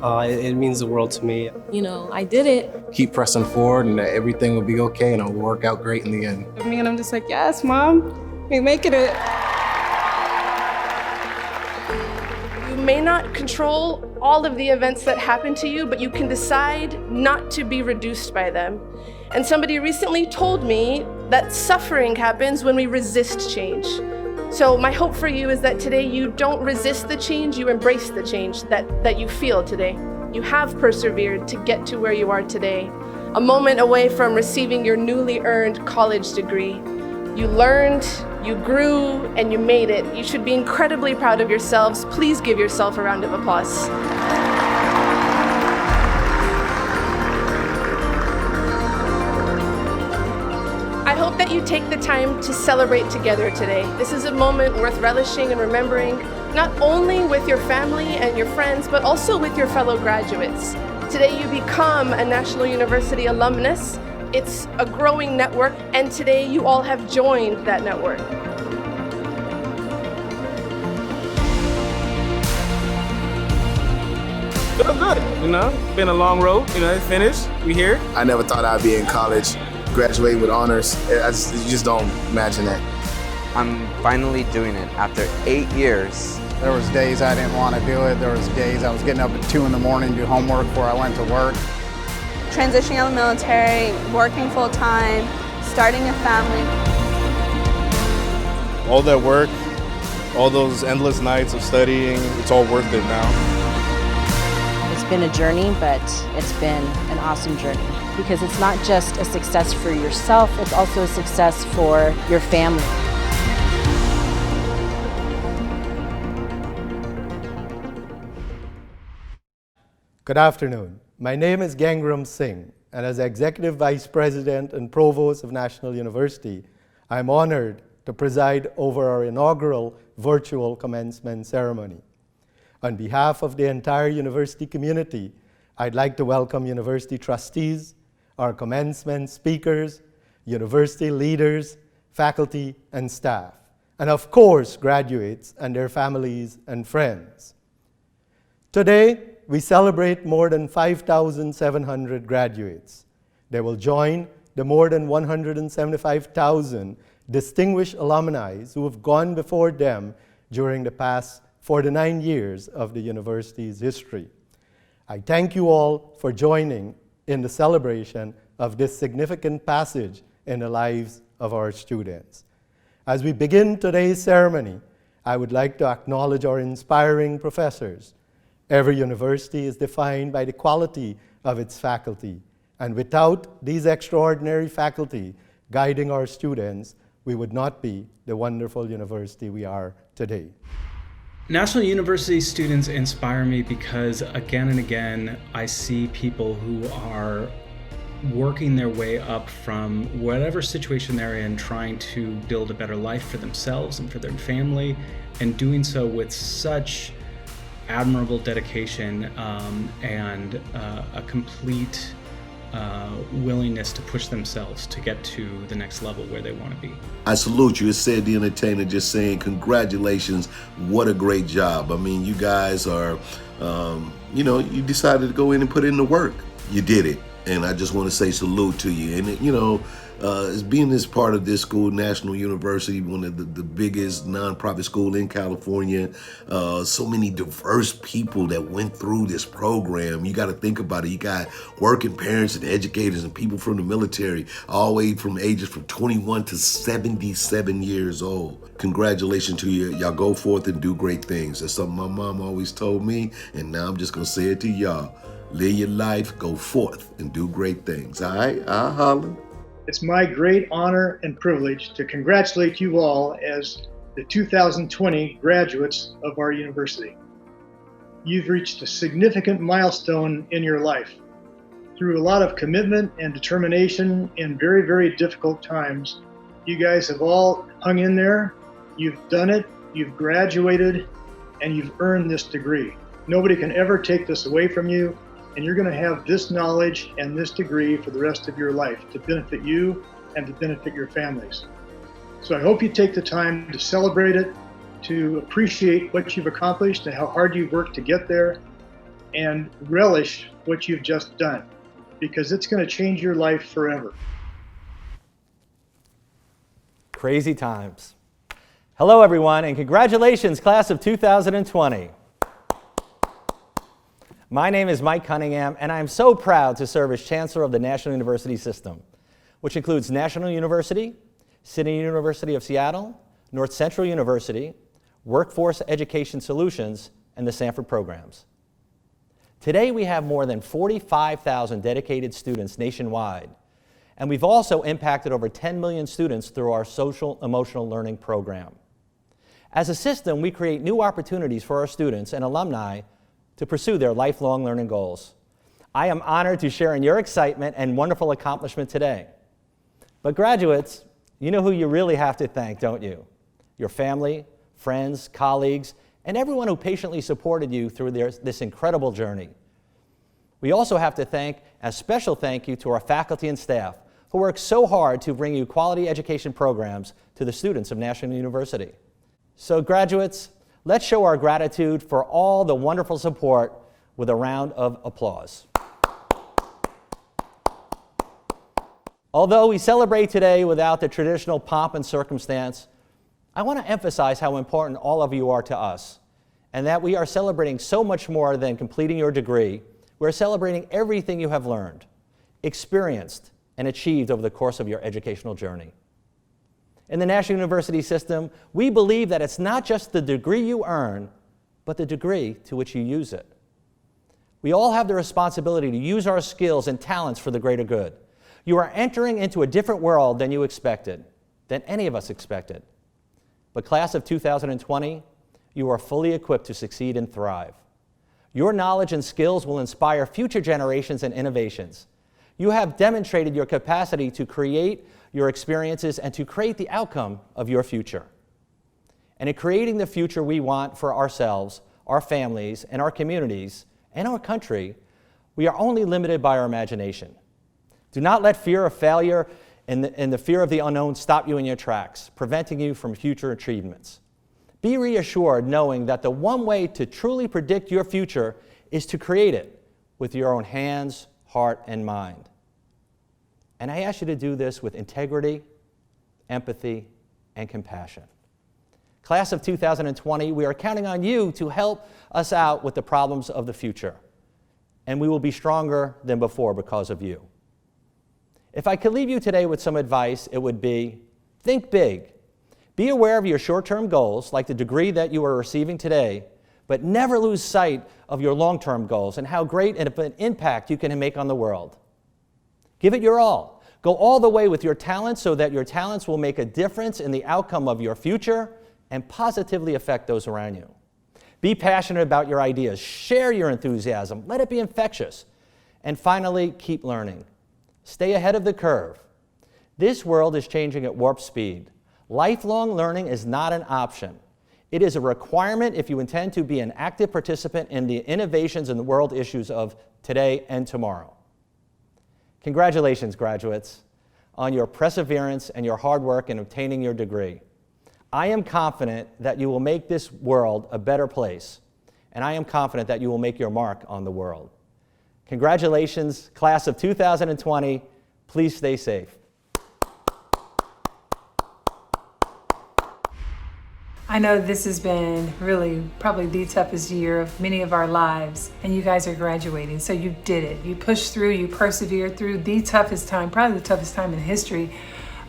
It means the world to me. I did it. Keep pressing forward and that everything will be okay and it'll work out great in the end. And I'm just like, yes, Mom, we're making it. You may not control all of the events that happen to you, but you can decide not to be reduced by them. And somebody recently told me that suffering happens when we resist change. So my hope for you is that today you don't resist the change, you embrace the change that you feel today. You have persevered to get to where you are today, a moment away from receiving your newly earned college degree. You learned, you grew, and you made it. You should be incredibly proud of yourselves. Please give yourself a round of applause. I hope that you take the time to celebrate together today. This is a moment worth relishing and remembering, not only with your family and your friends, but also with your fellow graduates. Today you become a National University alumnus. It's a growing network, and today you all have joined that network. Feel good, been a long road, it's finished, we here. I never thought I'd be in college, graduating with honors. You just don't imagine that. I'm finally doing it after 8 years. There was days I didn't want to do it. There was days I was getting up at 2 in the morning to do homework before I went to work. Transitioning out of the military, working full-time, starting a family. All that work, all those endless nights of studying, it's all worth it now. It's been a journey, but it's been an awesome journey because it's not just a success for yourself, it's also a success for your family. Good afternoon. My name is Gangram Singh, and as Executive Vice President and Provost of National University, I'm honored to preside over our inaugural virtual commencement ceremony. On behalf of the entire university community, I'd like to welcome university trustees, our commencement speakers, university leaders, faculty and staff, and of course, graduates and their families and friends. Today, we celebrate more than 5,700 graduates. They will join the more than 175,000 distinguished alumni who have gone before them during the past 49 years of the university's history. I thank you all for joining in the celebration of this significant passage in the lives of our students. As we begin today's ceremony, I would like to acknowledge our inspiring professors. Every university is defined by the quality of its faculty, and without these extraordinary faculty guiding our students, we would not be the wonderful university we are today. National University students inspire me because again and again I see people who are working their way up from whatever situation they're in, trying to build a better life for themselves and for their family, and doing so with such admirable dedication and a complete willingness to push themselves to get to the next level where they want to be. I salute you. It said the entertainer just saying congratulations, what a great job. I mean, you guys are, you decided to go in and put in the work. You did it. And I just want to say salute to you. And, as being this part of this school, National University, one of the biggest nonprofit school in California, so many diverse people that went through this program. You got to think about it. You got working parents and educators and people from the military, all the way from ages from 21 to 77 years old. Congratulations to you. Y'all go forth and do great things. That's something my mom always told me, and now I'm just going to say it to y'all. Live your life, go forth, and do great things. All right? I'll holler. It's my great honor and privilege to congratulate you all as the 2020 graduates of our university. You've reached a significant milestone in your life. Through a lot of commitment and determination in very, very difficult times, you guys have all hung in there. You've done it, you've graduated, and you've earned this degree. Nobody can ever take this away from you. And you're going to have this knowledge and this degree for the rest of your life to benefit you and to benefit your families. So I hope you take the time to celebrate it, to appreciate what you've accomplished and how hard you've worked to get there. and relish what you've just done, because it's going to change your life forever. Crazy times. Hello, everyone, and congratulations, class of 2020. My name is Mike Cunningham, and I am so proud to serve as Chancellor of the National University System, which includes National University, City University of Seattle, North Central University, Workforce Education Solutions, and the Sanford programs. Today, we have more than 45,000 dedicated students nationwide, and we've also impacted over 10 million students through our social emotional learning program. As a system, we create new opportunities for our students and alumni to pursue their lifelong learning goals. I am honored to share in your excitement and wonderful accomplishment today. But graduates, you know who you really have to thank, don't you? Your family, friends, colleagues, and everyone who patiently supported you through this incredible journey. We also have to thank a special thank you to our faculty and staff who work so hard to bring you quality education programs to the students of National University. So graduates, let's show our gratitude for all the wonderful support with a round of applause. Although we celebrate today without the traditional pomp and circumstance, I want to emphasize how important all of you are to us, and that we are celebrating so much more than completing your degree. We're celebrating everything you have learned, experienced, and achieved over the course of your educational journey. In the National University System, we believe that it's not just the degree you earn, but the degree to which you use it. We all have the responsibility to use our skills and talents for the greater good. You are entering into a different world than you expected, than any of us expected. But class of 2020, you are fully equipped to succeed and thrive. Your knowledge and skills will inspire future generations and innovations. You have demonstrated your capacity to create your experiences and to create the outcome of your future. And in creating the future we want for ourselves, our families, and our communities, and our country, we are only limited by our imagination. Do not let fear of failure and the fear of the unknown stop you in your tracks, preventing you from future achievements. Be reassured knowing that the one way to truly predict your future is to create it with your own hands, heart, and mind. And I ask you to do this with integrity, empathy, and compassion. Class of 2020, we are counting on you to help us out with the problems of the future. And we will be stronger than before because of you. If I could leave you today with some advice, it would be, think big. Be aware of your short-term goals, like the degree that you are receiving today, but never lose sight of your long-term goals and how great of an impact you can make on the world. Give it your all. Go all the way with your talents so that your talents will make a difference in the outcome of your future and positively affect those around you. Be passionate about your ideas. Share your enthusiasm. Let it be infectious. And finally, keep learning. Stay ahead of the curve. This world is changing at warp speed. Lifelong learning is not an option. It is a requirement if you intend to be an active participant in the innovations and the world issues of today and tomorrow. Congratulations, graduates, on your perseverance and your hard work in obtaining your degree. I am confident that you will make this world a better place, and I am confident that you will make your mark on the world. Congratulations, class of 2020. Please stay safe. I know this has been really probably the toughest year of many of our lives, and you guys are graduating, so you did it. You pushed through, you persevered through the toughest time, probably the toughest time in history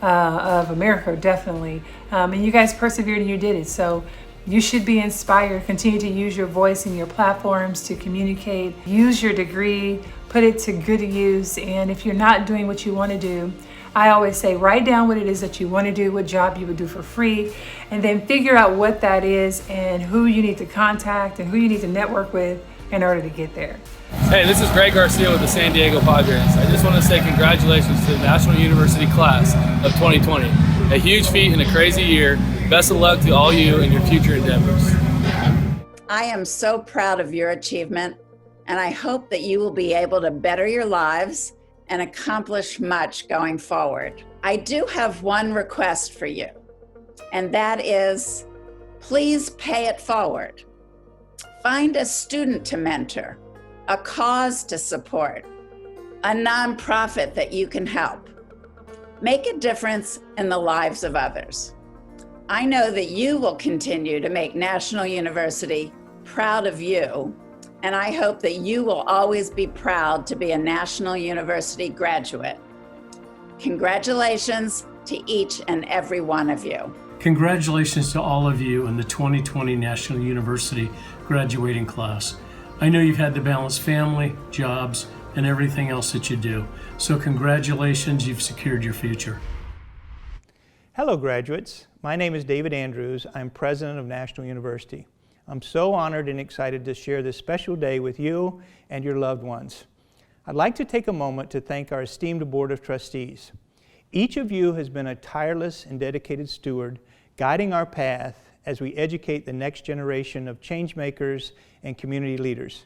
of America, definitely. And you guys persevered and you did it, so you should be inspired. Continue to use your voice and your platforms to communicate. Use your degree, put it to good use, and if you're not doing what you want to do, I always say, write down what it is that you want to do, what job you would do for free, and then figure out what that is and who you need to contact and who you need to network with in order to get there. Hey, this is Greg Garcia with the San Diego Padres. I just want to say congratulations to the National University class of 2020. A huge feat and a crazy year. Best of luck to all you in your future endeavors. I am so proud of your achievement, and I hope that you will be able to better your lives and accomplish much going forward. I do have one request for you, and that is, please pay it forward. Find a student to mentor a cause to support, a nonprofit that you can help. Make a difference in the lives of others. I know that you will continue to make National University proud of you, and I hope that you will always be proud to be a National University graduate. Congratulations to each and every one of you. Congratulations to all of you in the 2020 National University graduating class. I know you've had to balance family, jobs, and everything else that you do. So congratulations, you've secured your future. Hello graduates, my name is David Andrews. I'm president of National University. I'm so honored and excited to share this special day with you and your loved ones. I'd like to take a moment to thank our esteemed Board of Trustees. Each of you has been a tireless and dedicated steward, guiding our path as we educate the next generation of change makers and community leaders.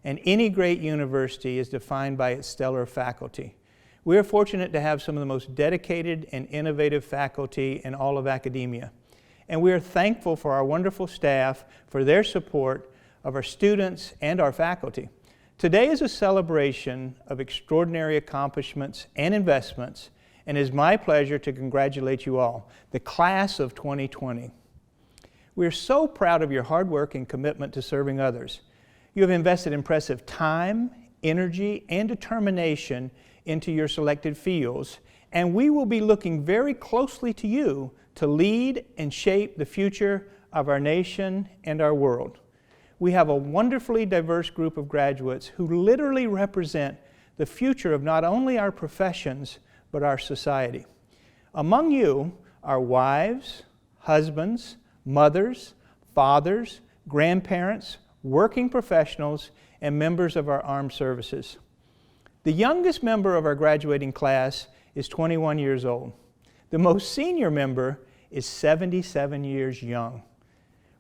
And any great university is defined by its stellar faculty. We are fortunate to have some of the most dedicated and innovative faculty in all of academia. And we are thankful for our wonderful staff for their support of our students and our faculty. Today is a celebration of extraordinary accomplishments and investments, and it is my pleasure to congratulate you all, the class of 2020. We are so proud of your hard work and commitment to serving others. You have invested impressive time, energy, and determination into your selected fields, and we will be looking very closely to you to lead and shape the future of our nation and our world. We have a wonderfully diverse group of graduates who literally represent the future of not only our professions, but our society. Among you are wives, husbands, mothers, fathers, grandparents, working professionals, and members of our armed services. The youngest member of our graduating class is 21 years old. The most senior member is 77 years young.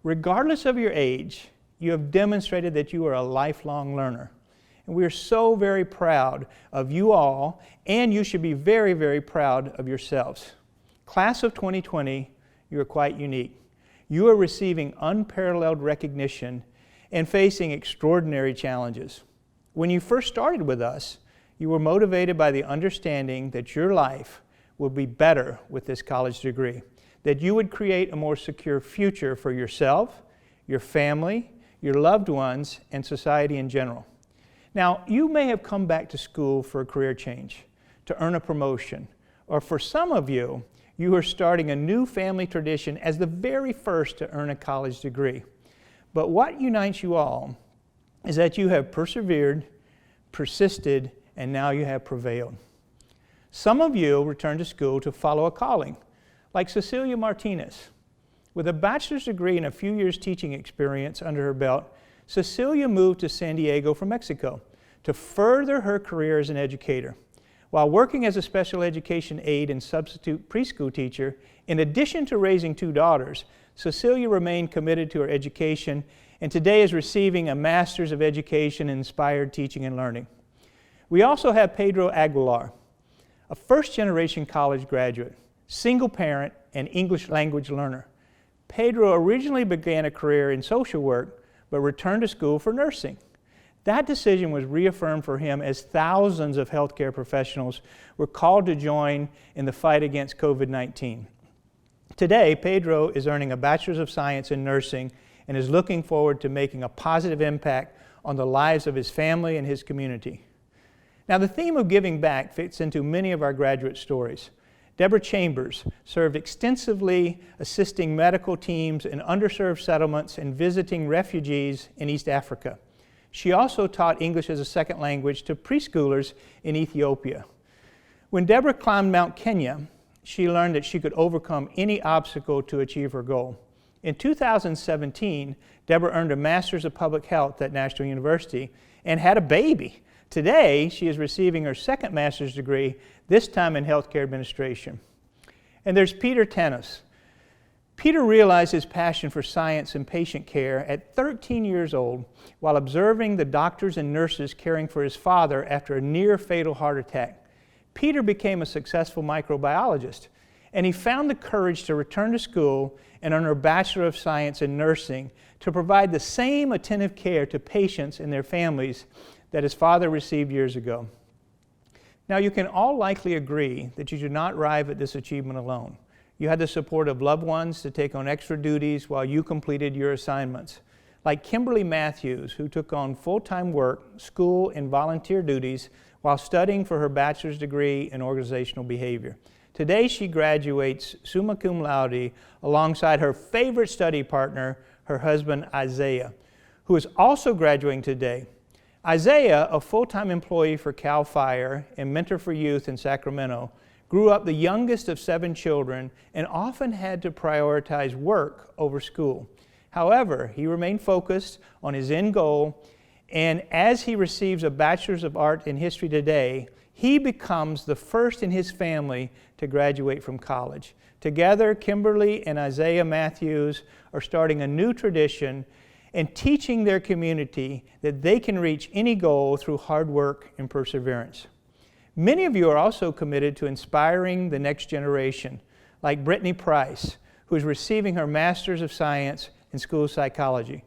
Regardless of your age, you have demonstrated that you are a lifelong learner. And we are so very proud of you all, and you should be very, very proud of yourselves. Class of 2020, you are quite unique. You are receiving unparalleled recognition and facing extraordinary challenges. When you first started with us, you were motivated by the understanding that your life will be better with this college degree, that you would create a more secure future for yourself, your family, your loved ones, and society in general. Now, you may have come back to school for a career change, to earn a promotion, or for some of you, you are starting a new family tradition as the very first to earn a college degree. But what unites you all is that you have persevered, persisted, and now you have prevailed. Some of you returned to school to follow a calling, like Cecilia Martinez. With a bachelor's degree and a few years teaching experience under her belt, Cecilia moved to San Diego from Mexico to further her career as an educator. While working as a special education aide and substitute preschool teacher, in addition to raising 2 daughters, Cecilia remained committed to her education and today is receiving a Master's of Education in Inspired Teaching and Learning. We also have Pedro Aguilar, a first-generation college graduate, single parent, and English language learner. Pedro originally began a career in social work, but returned to school for nursing. That decision was reaffirmed for him as thousands of healthcare professionals were called to join in the fight against COVID-19. Today, Pedro is earning a Bachelor's of Science in Nursing and is looking forward to making a positive impact on the lives of his family and his community. Now, the theme of giving back fits into many of our graduate stories. Deborah Chambers served extensively assisting medical teams in underserved settlements and visiting refugees in East Africa. She also taught English as a second language to preschoolers in Ethiopia. When Deborah climbed Mount Kenya, she learned that she could overcome any obstacle to achieve her goal. In 2017, Deborah earned a Master's of Public Health at National University and had a baby. Today, she is receiving her second master's degree, this time in healthcare administration. And there's Peter Tennis. Peter realized his passion for science and patient care at 13 years old while observing the doctors and nurses caring for his father after a near-fatal heart attack. Peter became a successful microbiologist, and he found the courage to return to school and earn her Bachelor of Science in Nursing to provide the same attentive care to patients and their families that his father received years ago. Now, you can all likely agree that you did not arrive at this achievement alone. You had the support of loved ones to take on extra duties while you completed your assignments, like Kimberly Matthews, who took on full-time work, school, and volunteer duties while studying for her bachelor's degree in organizational behavior. Today, she graduates summa cum laude alongside her favorite study partner, her husband, Isaiah, who is also graduating today. Isaiah, a full-time employee for CAL FIRE and mentor for youth in Sacramento, grew up the youngest of 7 children and often had to prioritize work over school. However, he remained focused on his end goal, and as he receives a Bachelor's of Art in History today, he becomes the first in his family to graduate from college. Together, Kimberly and Isaiah Matthews are starting a new tradition and teaching their community that they can reach any goal through hard work and perseverance. Many of you are also committed to inspiring the next generation, like Brittany Price, who is receiving her Master's of Science in School Psychology.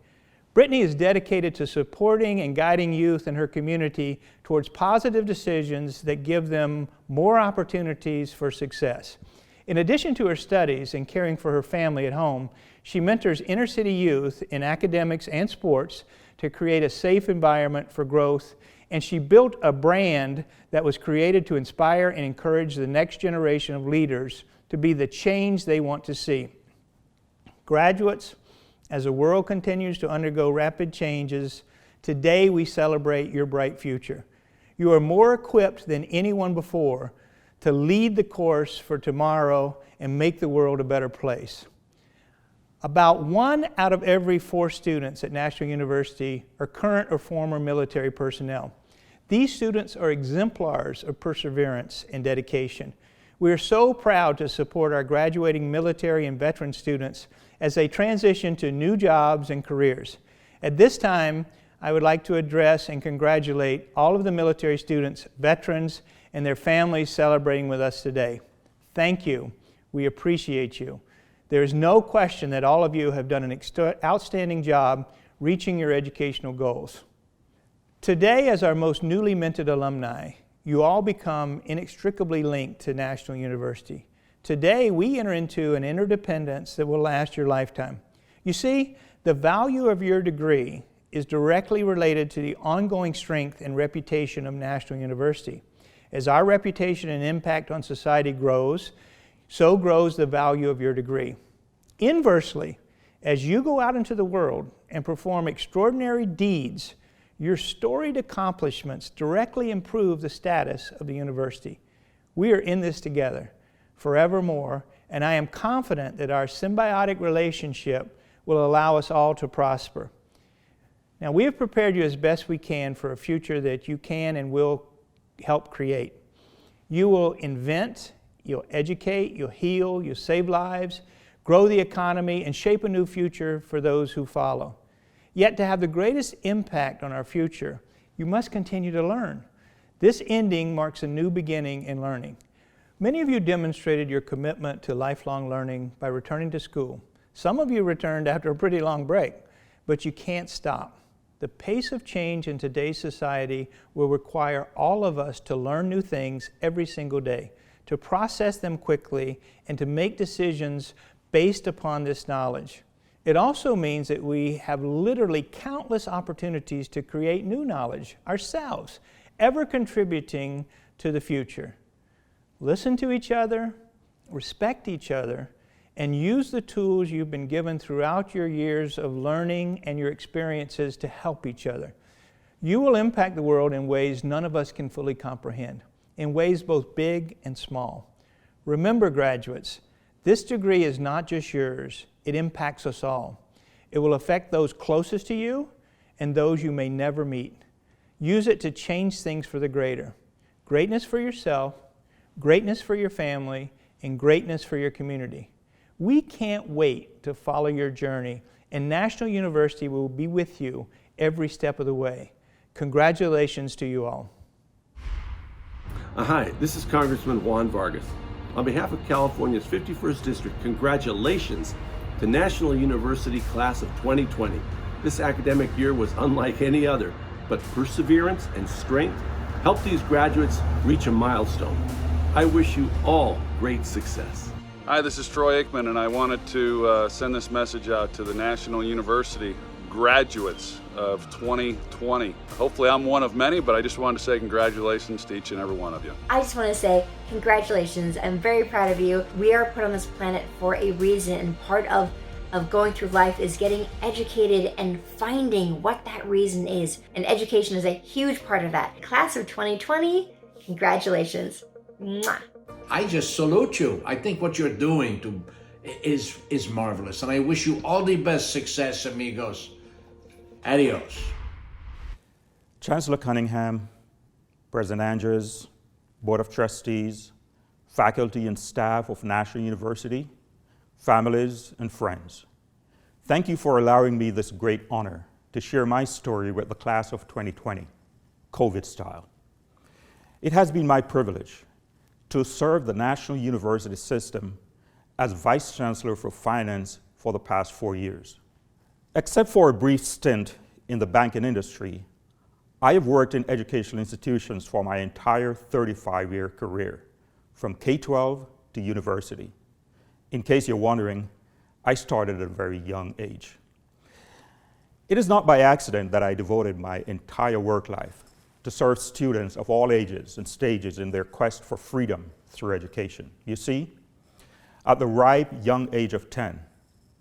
Brittany is dedicated to supporting and guiding youth in her community towards positive decisions that give them more opportunities for success. In addition to her studies and caring for her family at home, she mentors inner-city youth in academics and sports to create a safe environment for growth, and she built a brand that was created to inspire and encourage the next generation of leaders to be the change they want to see. Graduates, as the world continues to undergo rapid changes, today we celebrate your bright future. You are more equipped than anyone before to lead the course for tomorrow and make the world a better place. About 1 out of every 4 students at National University are current or former military personnel. These students are exemplars of perseverance and dedication. We are so proud to support our graduating military and veteran students as they transition to new jobs and careers. At this time, I would like to address and congratulate all of the military students, veterans, and their families celebrating with us today. Thank you. We appreciate you. There is no question that all of you have done an outstanding job reaching your educational goals. Today, as our most newly minted alumni, you all become inextricably linked to National University. Today, we enter into an interdependence that will last your lifetime. You see, the value of your degree is directly related to the ongoing strength and reputation of National University. As our reputation and impact on society grows, so grows the value of your degree. Inversely, as you go out into the world and perform extraordinary deeds, your storied accomplishments directly improve the status of the university. We are in this together, forevermore, and I am confident that our symbiotic relationship will allow us all to prosper. Now, we have prepared you as best we can for a future that you can and will help create. You will invent, you'll educate, you'll heal, you'll save lives, grow the economy, and shape a new future for those who follow. Yet to have the greatest impact on our future, you must continue to learn. This ending marks a new beginning in learning. Many of you demonstrated your commitment to lifelong learning by returning to school. Some of you returned after a pretty long break, but you can't stop. The pace of change in today's society will require all of us to learn new things every single day, to process them quickly, and to make decisions based upon this knowledge. It also means that we have literally countless opportunities to create new knowledge ourselves, ever contributing to the future. Listen to each other, respect each other, and use the tools you've been given throughout your years of learning and your experiences to help each other. You will impact the world in ways none of us can fully comprehend, in ways both big and small. Remember, graduates, this degree is not just yours, it impacts us all. It will affect those closest to you and those you may never meet. Use it to change things for the greater. Greatness for yourself, greatness for your family, and greatness for your community. We can't wait to follow your journey, and National University will be with you every step of the way. Congratulations to you all. Hi, this is Congressman Juan Vargas. On behalf of California's 51st District, congratulations to National University Class of 2020. This academic year was unlike any other, but perseverance and strength helped these graduates reach a milestone. I wish you all great success. Hi, this is Troy Aikman, and I wanted to send this message out to the National University graduates of 2020. Hopefully I'm one of many, but I just wanted to say congratulations to each and every one of you. I just want to say congratulations. I'm very proud of you. We are put on this planet for a reason, and part of going through life is getting educated and finding what that reason is. And education is a huge part of that. Class of 2020, congratulations. Mwah. I just salute you. I think what you're doing is marvelous, and I wish you all the best success, amigos. Adios. Chancellor Cunningham, President Andrews, Board of Trustees, faculty and staff of National University, families and friends, thank you for allowing me this great honor to share my story with the class of 2020, COVID style. It has been my privilege to serve the National University system as Vice Chancellor for Finance for the past 4 years. Except for a brief stint in the banking industry, I have worked in educational institutions for my entire 35-year career, from K-12 to university. In case you're wondering, I started at a very young age. It is not by accident that I devoted my entire work life to serve students of all ages and stages in their quest for freedom through education. You see, at the ripe young age of 10,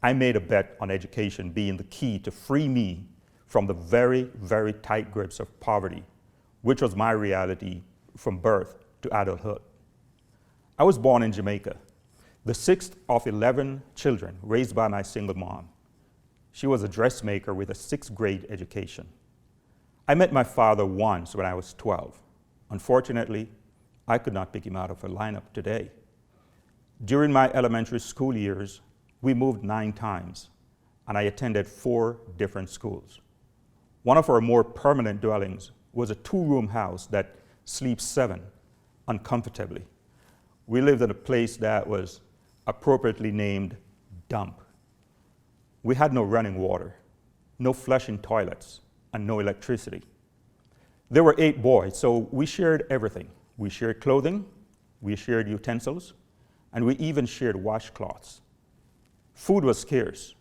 I made a bet on education being the key to free me from the very, very tight grips of poverty, which was my reality from birth to adulthood. I was born in Jamaica, the 6th of 11 children raised by my single mom. She was a dressmaker with a 6th grade education. I met my father once when I was 12. Unfortunately, I could not pick him out of a lineup today. During my elementary school years, we moved 9 times, and I attended 4 different schools. One of our more permanent dwellings was a 2-room house that sleeps 7 uncomfortably. We lived in a place that was appropriately named dump. We had no running water, no flushing toilets, and no electricity. There were 8 boys, so we shared everything. We shared clothing, we shared utensils, and we even shared washcloths. Food was scarce.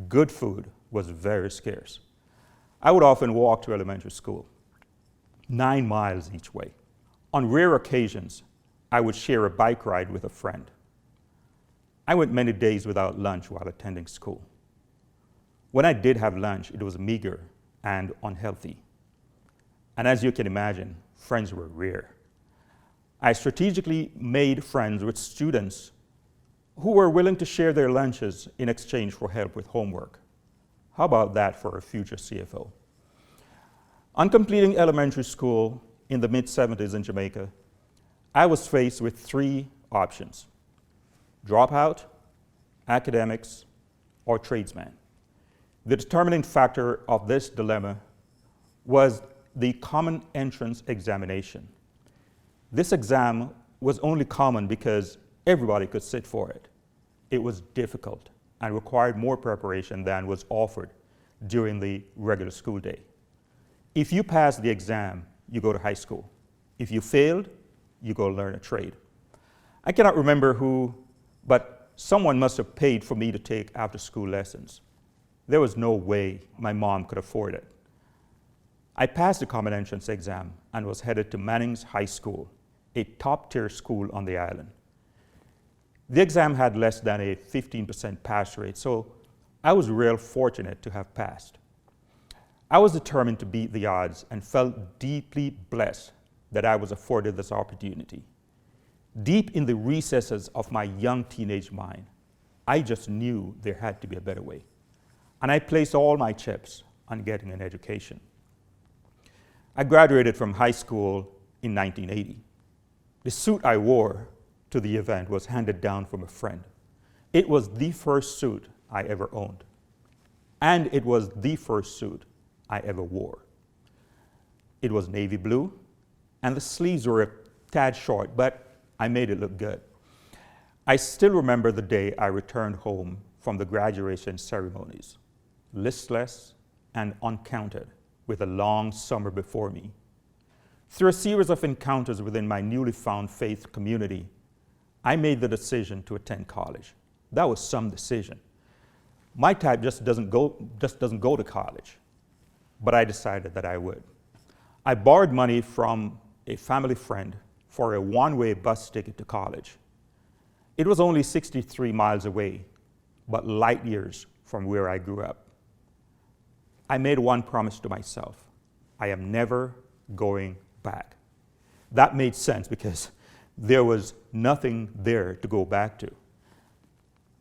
Good food was very scarce. I would often walk to elementary school, 9 miles each way. On rare occasions, I would share a bike ride with a friend. I went many days without lunch while attending school. When I did have lunch, it was meager and unhealthy. And as you can imagine, friends were rare. I strategically made friends with students who were willing to share their lunches in exchange for help with homework. How about that for a future CFO? On completing elementary school in the mid-70s in Jamaica, I was faced with 3 options: dropout, academics, or tradesman. The determining factor of this dilemma was the common entrance examination. This exam was only common because everybody could sit for it. It was difficult and required more preparation than was offered during the regular school day. If you passed the exam, you go to high school. If you failed, you go learn a trade. I cannot remember who, but someone must have paid for me to take after-school lessons. There was no way my mom could afford it. I passed the common entrance exam and was headed to Manning's High School, a top-tier school on the island. The exam had less than a 15% pass rate, so I was real fortunate to have passed. I was determined to beat the odds and felt deeply blessed that I was afforded this opportunity. Deep in the recesses of my young teenage mind, I just knew there had to be a better way. And I placed all my chips on getting an education. I graduated from high school in 1980. The suit I wore to the event was handed down from a friend. It was the first suit I ever owned. And it was the first suit I ever wore. It was navy blue, and the sleeves were a tad short, but I made it look good. I still remember the day I returned home from the graduation ceremonies, listless and uncounted, with a long summer before me. Through a series of encounters within my newly found faith community, I made the decision to attend college. That was some decision. My type just doesn't go to college, but I decided that I would. I borrowed money from a family friend for a one-way bus ticket to college. It was only 63 miles away, but light years from where I grew up. I made one promise to myself: I am never going back. That made sense because there was nothing there to go back to.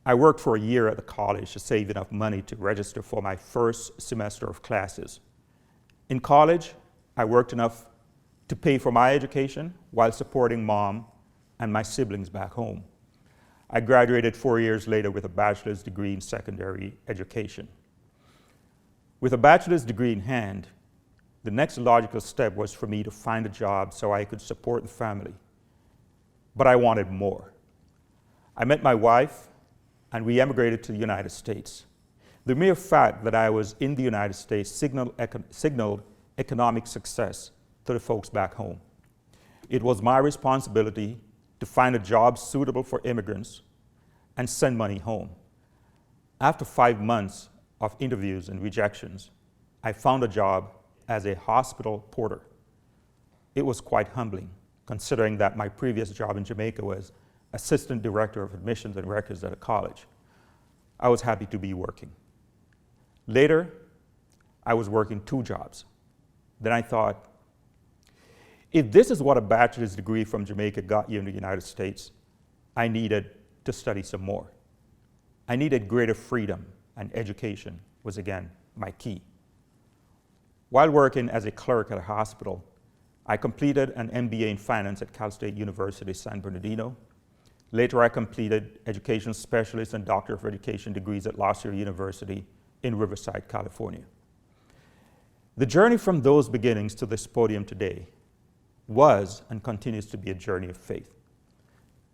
I worked for a year at the college to save enough money to register for my first semester of classes. In college, I worked enough to pay for my education while supporting mom and my siblings back home. I graduated 4 years later with a bachelor's degree in secondary education. With a bachelor's degree in hand, the next logical step was for me to find a job so I could support the family. But I wanted more. I met my wife, and we emigrated to the United States. The mere fact that I was in the United States signaled economic success to the folks back home. It was my responsibility to find a job suitable for immigrants and send money home. After 5 months of interviews and rejections, I found a job as a hospital porter. It was quite humbling, considering that my previous job in Jamaica was assistant director of admissions and records at a college. I was happy to be working. Later, I was working 2 jobs. Then I thought, if this is what a bachelor's degree from Jamaica got you in the United States, I needed to study some more. I needed greater freedom, and education was again my key. While working as a clerk at a hospital, I completed an MBA in finance at Cal State University, San Bernardino. Later, I completed education specialist and doctor of education degrees at La Sierra University in Riverside, California. The journey from those beginnings to this podium today was and continues to be a journey of faith.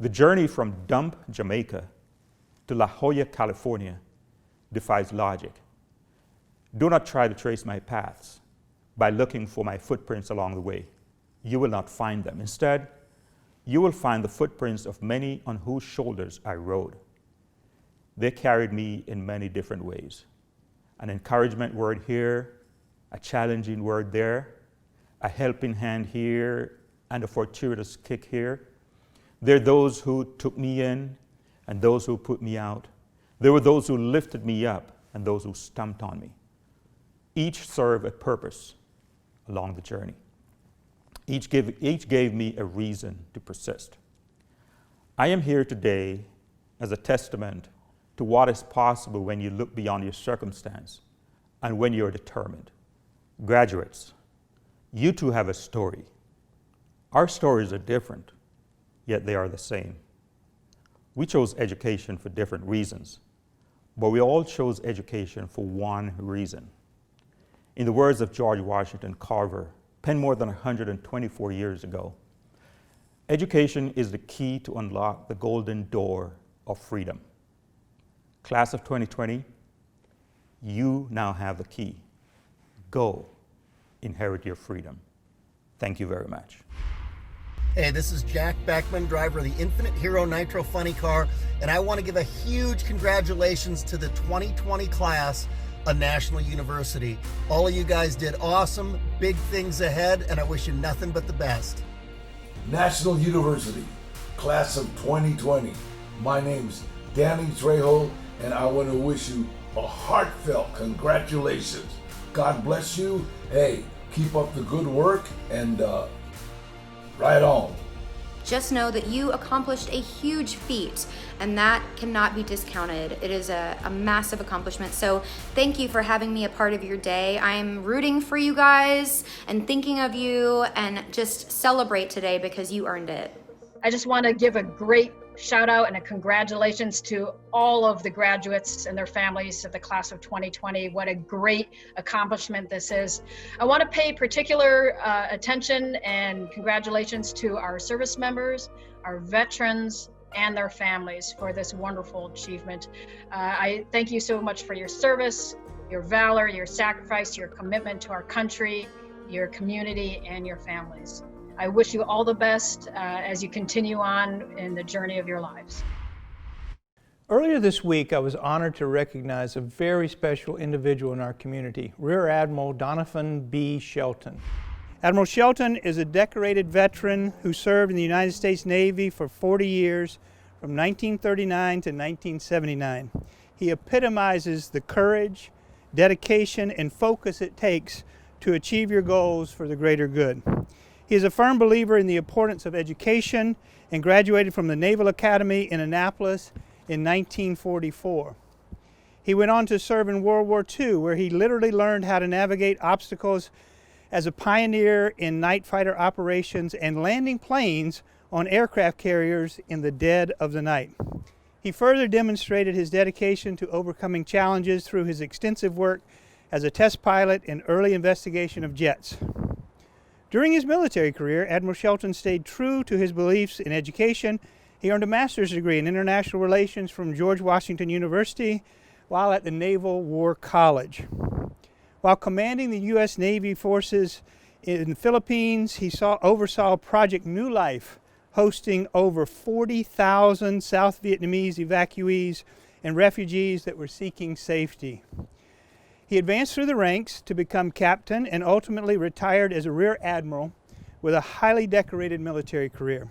The journey from Dump, Jamaica to La Jolla, California defies logic. Do not try to trace my paths by looking for my footprints along the way. You will not find them. Instead, you will find the footprints of many on whose shoulders I rode. They carried me in many different ways. An encouragement word here, a challenging word there, a helping hand here, and a fortuitous kick here. There are those who took me in and those who put me out. There were those who lifted me up and those who stomped on me. Each served a purpose along the journey. Each gave me a reason to persist. I am here today as a testament to what is possible when you look beyond your circumstance and when you're determined. Graduates, you too have a story. Our stories are different, yet they are the same. We chose education for different reasons, but we all chose education for one reason. In the words of George Washington Carver, penned more than 124 years ago, education is the key to unlock the golden door of freedom. Class of 2020, you now have the key. Go inherit your freedom. Thank you very much. Hey, this is Jack Beckman, driver of the Infinite Hero Nitro Funny Car, and I want to give a huge congratulations to the 2020 class of National University. All of you guys did awesome, big things ahead, and I wish you nothing but the best. National University, class of 2020. My name's Danny Trejo, and I want to wish you a heartfelt congratulations. God bless you. Hey, keep up the good work, and right on. Just know that you accomplished a huge feat, and that cannot be discounted. It is a massive accomplishment. So thank you for having me a part of your day. I'm rooting for you guys and thinking of you, and just celebrate today because you earned it. I just want to give a great shout out and a congratulations to all of the graduates and their families of the class of 2020. What a great accomplishment this is. I want to pay particular attention and congratulations to our service members, our veterans, and their families for this wonderful achievement. I thank you so much for your service, your valor, your sacrifice, your commitment to our country, your community, and your families. I wish you all the best as you continue on in the journey of your lives. Earlier this week, I was honored to recognize a very special individual in our community, Rear Admiral Donovan B. Shelton. Admiral Shelton is a decorated veteran who served in the United States Navy for 40 years, from 1939 to 1979. He epitomizes the courage, dedication, and focus it takes to achieve your goals for the greater good. He is a firm believer in the importance of education and graduated from the Naval Academy in Annapolis in 1944. He went on to serve in World War II, where he literally learned how to navigate obstacles as a pioneer in night fighter operations and landing planes on aircraft carriers in the dead of the night. He further demonstrated his dedication to overcoming challenges through his extensive work as a test pilot in early investigation of jets. During his military career, Admiral Shelton stayed true to his beliefs in education. He earned a master's degree in international relations from George Washington University while at the Naval War College. While commanding the U.S. Navy forces in the Philippines, he oversaw Project New Life, hosting over 40,000 South Vietnamese evacuees and refugees that were seeking safety. He advanced through the ranks to become captain and ultimately retired as a Rear Admiral with a highly decorated military career.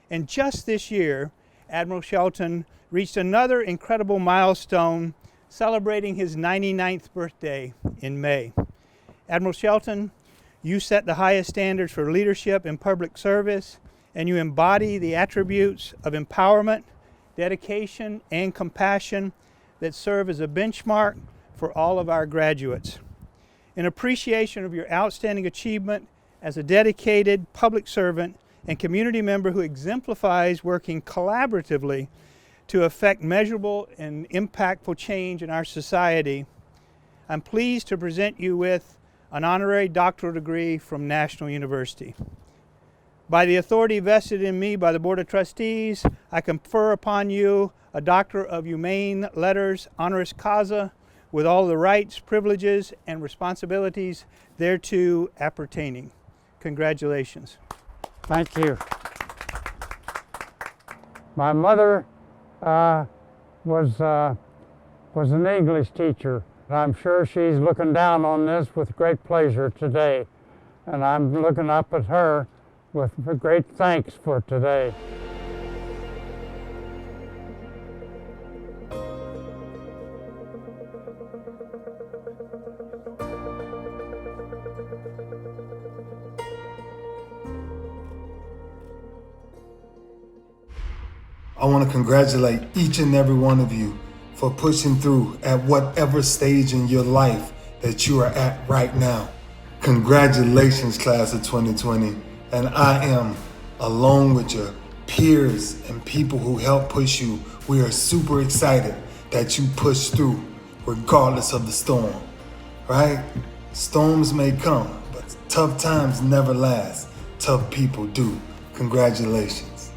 And just this year, Admiral Shelton reached another incredible milestone, celebrating his 99th birthday in May. Admiral Shelton, you set the highest standards for leadership and public service, and you embody the attributes of empowerment, dedication, and compassion that serve as a benchmark for all of our graduates. In appreciation of your outstanding achievement as a dedicated public servant and community member who exemplifies working collaboratively to effect measurable and impactful change in our society, I'm pleased to present you with an honorary doctoral degree from National University. By the authority vested in me by the Board of Trustees, I confer upon you a Doctor of Humane Letters honoris causa with all the rights, privileges, and responsibilities thereto appertaining. Congratulations. Thank you. My mother was an English teacher. I'm sure she's looking down on this with great pleasure today, and I'm looking up at her with great thanks for today. I want to congratulate each and every one of you for pushing through at whatever stage in your life that you are at right now. Congratulations, class of 2020. And I am, along with your peers and people who help push you, we are super excited that you push through regardless of the storm, right? Storms may come, but tough times never last. Tough people do. Congratulations.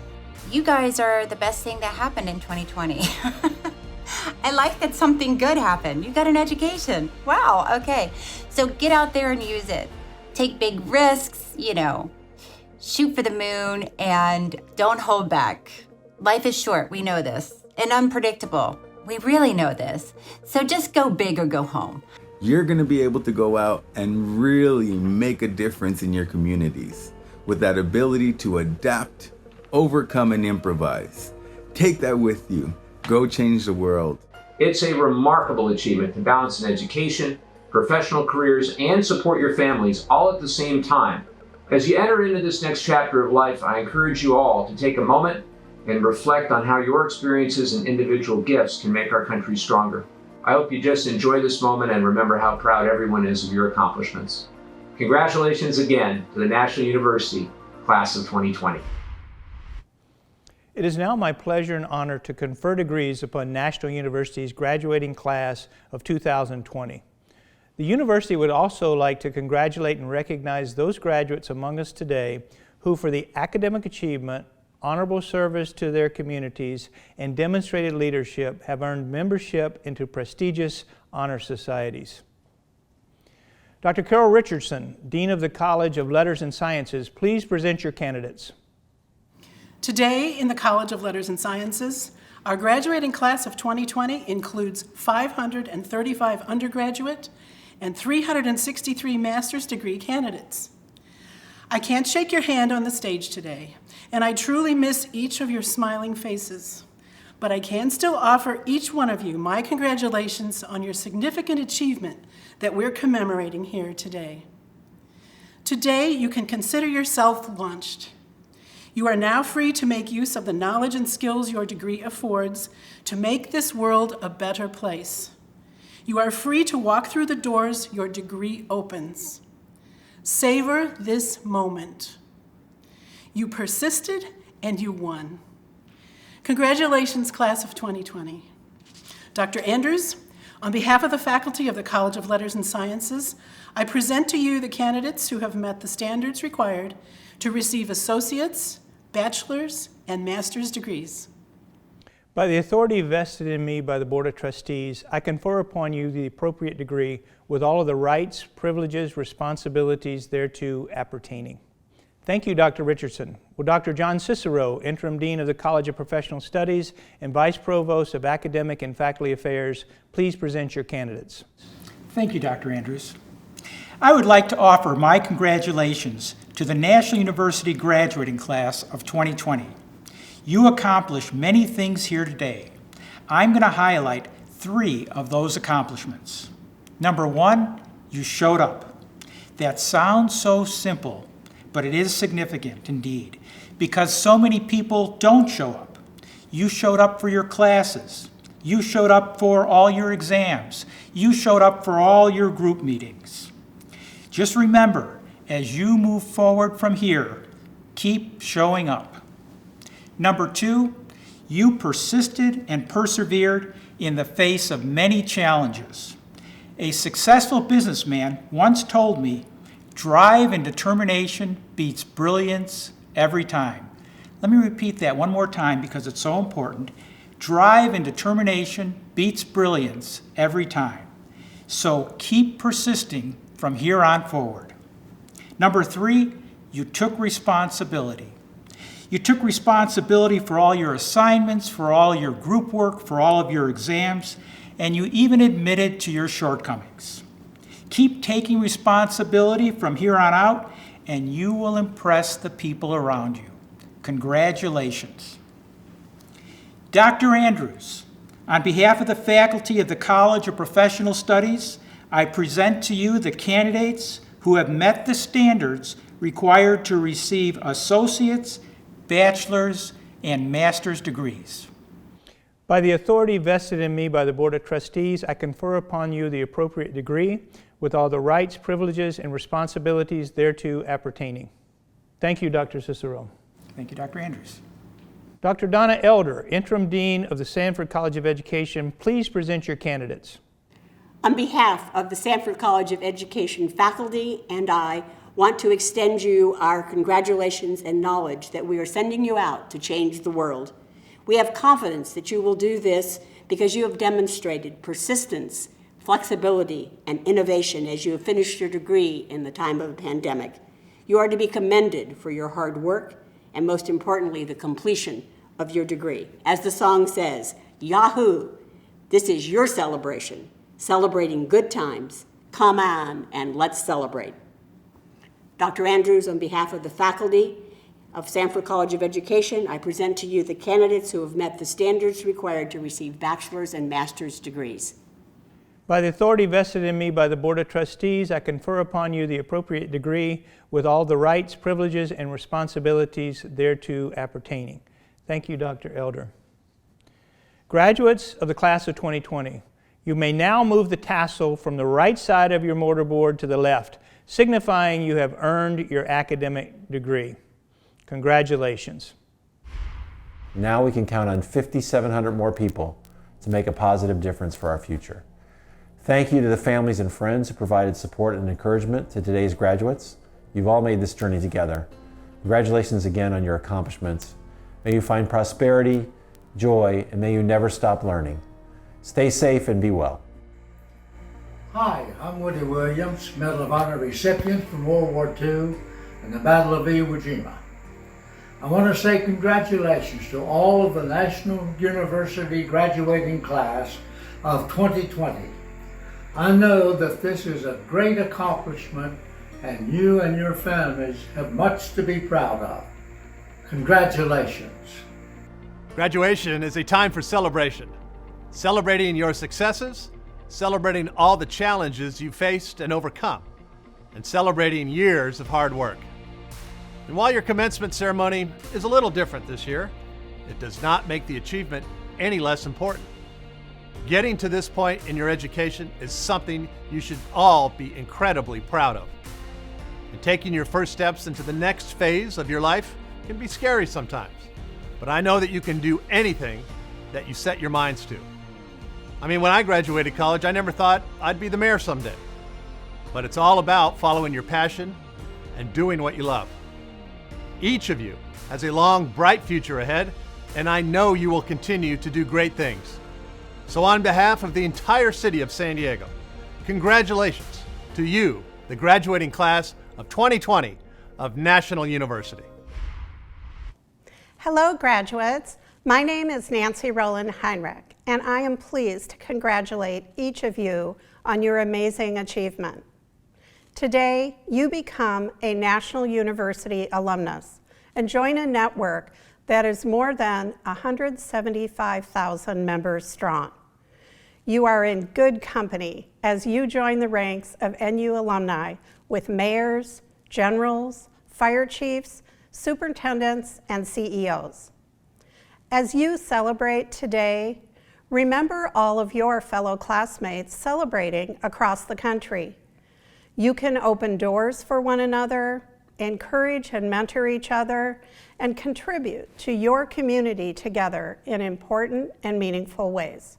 You guys are the best thing that happened in 2020. I like that something good happened. You got an education. Wow, okay. So get out there and use it. Take big risks, shoot for the moon, and don't hold back. Life is short, we know this, and unpredictable. We really know this. So just go big or go home. You're gonna be able to go out and really make a difference in your communities with that ability to adapt, overcome, and improvise. Take that with you. Go change the world. It's a remarkable achievement to balance an education, professional careers, and support your families all at the same time. As you enter into this next chapter of life, I encourage you all to take a moment and reflect on how your experiences and individual gifts can make our country stronger. I hope you just enjoy this moment and remember how proud everyone is of your accomplishments. Congratulations again to the National University Class of 2020. It is now my pleasure and honor to confer degrees upon National University's graduating class of 2020. The university would also like to congratulate and recognize those graduates among us today who, for the academic achievement honorable service to their communities, and demonstrated leadership have earned membership into prestigious honor societies. Dr. Carol Richardson, Dean of the College of Letters and Sciences, please present your candidates. Today in the College of Letters and Sciences, our graduating class of 2020 includes 535 undergraduate and 363 master's degree candidates. I can't shake your hand on the stage today, and I truly miss each of your smiling faces, but I can still offer each one of you my congratulations on your significant achievement that we're commemorating here today. Today, you can consider yourself launched. You are now free to make use of the knowledge and skills your degree affords to make this world a better place. You are free to walk through the doors your degree opens. Savor this moment. You persisted and you won. Congratulations, class of 2020. Dr. Andrews, on behalf of the faculty of the College of Letters and Sciences, I present to you the candidates who have met the standards required to receive associate's, bachelor's, and master's degrees. By the authority vested in me by the Board of Trustees, I confer upon you the appropriate degree with all of the rights, privileges, responsibilities thereto appertaining. Thank you, Dr. Richardson. Will Dr. John Cicero, Interim Dean of the College of Professional Studies and Vice Provost of Academic and Faculty Affairs, please present your candidates. Thank you, Dr. Andrews. I would like to offer my congratulations to the National University graduating class of 2020. You accomplished many things here today. I'm going to highlight 3 of those accomplishments. Number 1, you showed up. That sounds so simple, but it is significant indeed, because so many people don't show up. You showed up for your classes. You showed up for all your exams. You showed up for all your group meetings. Just remember, as you move forward from here, keep showing up. Number 2, you persisted and persevered in the face of many challenges. A successful businessman once told me, drive and determination beats brilliance every time. Let me repeat that one more time because it's so important. Drive and determination beats brilliance every time. So keep persisting from here on forward. Number 3, you took responsibility. You took responsibility for all your assignments, for all your group work, for all of your exams, and you even admitted to your shortcomings. Keep taking responsibility from here on out, and you will impress the people around you. Congratulations. Dr. Andrews, on behalf of the faculty of the College of Professional Studies, I present to you the candidates who have met the standards required to receive associate's, bachelor's, and master's degrees. By the authority vested in me by the Board of Trustees, I confer upon you the appropriate degree with all the rights, privileges, and responsibilities thereto appertaining. Thank you, Dr. Cicero. Thank you, Dr. Andrews. Dr. Donna Elder, Interim Dean of the Sanford College of Education, please present your candidates. On behalf of the Sanford College of Education faculty and I want to extend you our congratulations and knowledge that we are sending you out to change the world. We have confidence that you will do this because you have demonstrated persistence, flexibility, and innovation as you have finished your degree in the time of a pandemic. You are to be commended for your hard work and, most importantly, the completion of your degree. As the song says, Yahoo! This is your celebration, celebrating good times. Come on and let's celebrate. Dr. Andrews, on behalf of the faculty of Sanford College of Education, I present to you the candidates who have met the standards required to receive bachelor's and master's degrees. By the authority vested in me by the Board of Trustees, I confer upon you the appropriate degree with all the rights, privileges, and responsibilities thereto appertaining. Thank you, Dr. Elder. Graduates of the class of 2020, you may now move the tassel from the right side of your mortarboard to the left, signifying you have earned your academic degree. Congratulations. Now we can count on 5,700 more people to make a positive difference for our future. Thank you to the families and friends who provided support and encouragement to today's graduates. You've all made this journey together. Congratulations again on your accomplishments. May you find prosperity, joy, and may you never stop learning. Stay safe and be well. Hi, I'm Woody Williams, Medal of Honor recipient from World War II and the Battle of Iwo Jima. I want to say congratulations to all of the National University graduating class of 2020. I know that this is a great accomplishment and you and your families have much to be proud of. Congratulations. Graduation is a time for celebration. Celebrating your successes, celebrating all the challenges you faced and overcome, and celebrating years of hard work. And while your commencement ceremony is a little different this year, it does not make the achievement any less important. Getting to this point in your education is something you should all be incredibly proud of. And taking your first steps into the next phase of your life can be scary sometimes, but I know that you can do anything that you set your minds to. I mean, when I graduated college, I never thought I'd be the mayor someday. But it's all about following your passion and doing what you love. Each of you has a long, bright future ahead, and I know you will continue to do great things. So on behalf of the entire city of San Diego, congratulations to you, the graduating class of 2020 of National University. Hello, graduates. My name is Nancy Rowland Heinrich, and I am pleased to congratulate each of you on your amazing achievement. Today, you become a National University alumnus and join a network that is more than 175,000 members strong. You are in good company as you join the ranks of NU alumni with mayors, generals, fire chiefs, superintendents, and CEOs. As you celebrate today, remember all of your fellow classmates celebrating across the country. You can open doors for one another, encourage and mentor each other, and contribute to your community together in important and meaningful ways.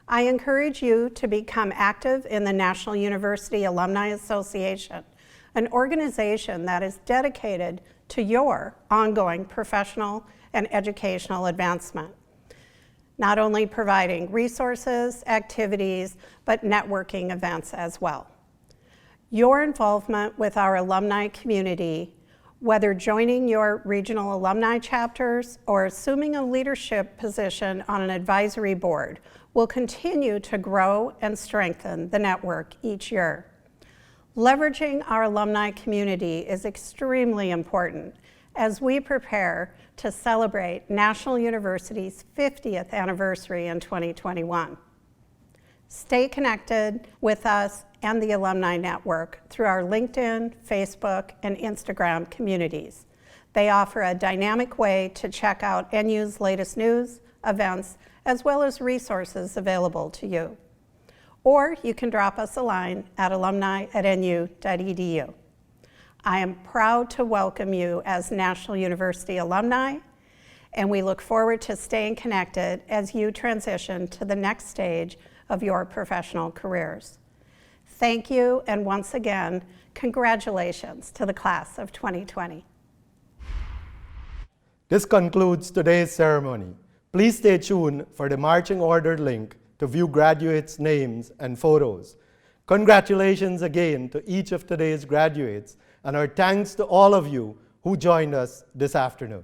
I encourage you to become active in the National University Alumni Association, an organization that is dedicated to your ongoing professional and educational advancement, not only providing resources, activities, but networking events as well. Your involvement with our alumni community, whether joining your regional alumni chapters or assuming a leadership position on an advisory board, will continue to grow and strengthen the network each year. Leveraging our alumni community is extremely important as we prepare to celebrate National University's 50th anniversary in 2021. Stay connected with us and the Alumni Network through our LinkedIn, Facebook, and Instagram communities. They offer a dynamic way to check out NU's latest news, events, as well as resources available to you. Or you can drop us a line at alumni@nu.edu. I am proud to welcome you as National University alumni, and we look forward to staying connected as you transition to the next stage of your professional careers. Thank you, and once again, congratulations to the class of 2020. This concludes today's ceremony. Please stay tuned for the marching order link to view graduates' names and photos. Congratulations again to each of today's graduates, and our thanks to all of you who joined us this afternoon.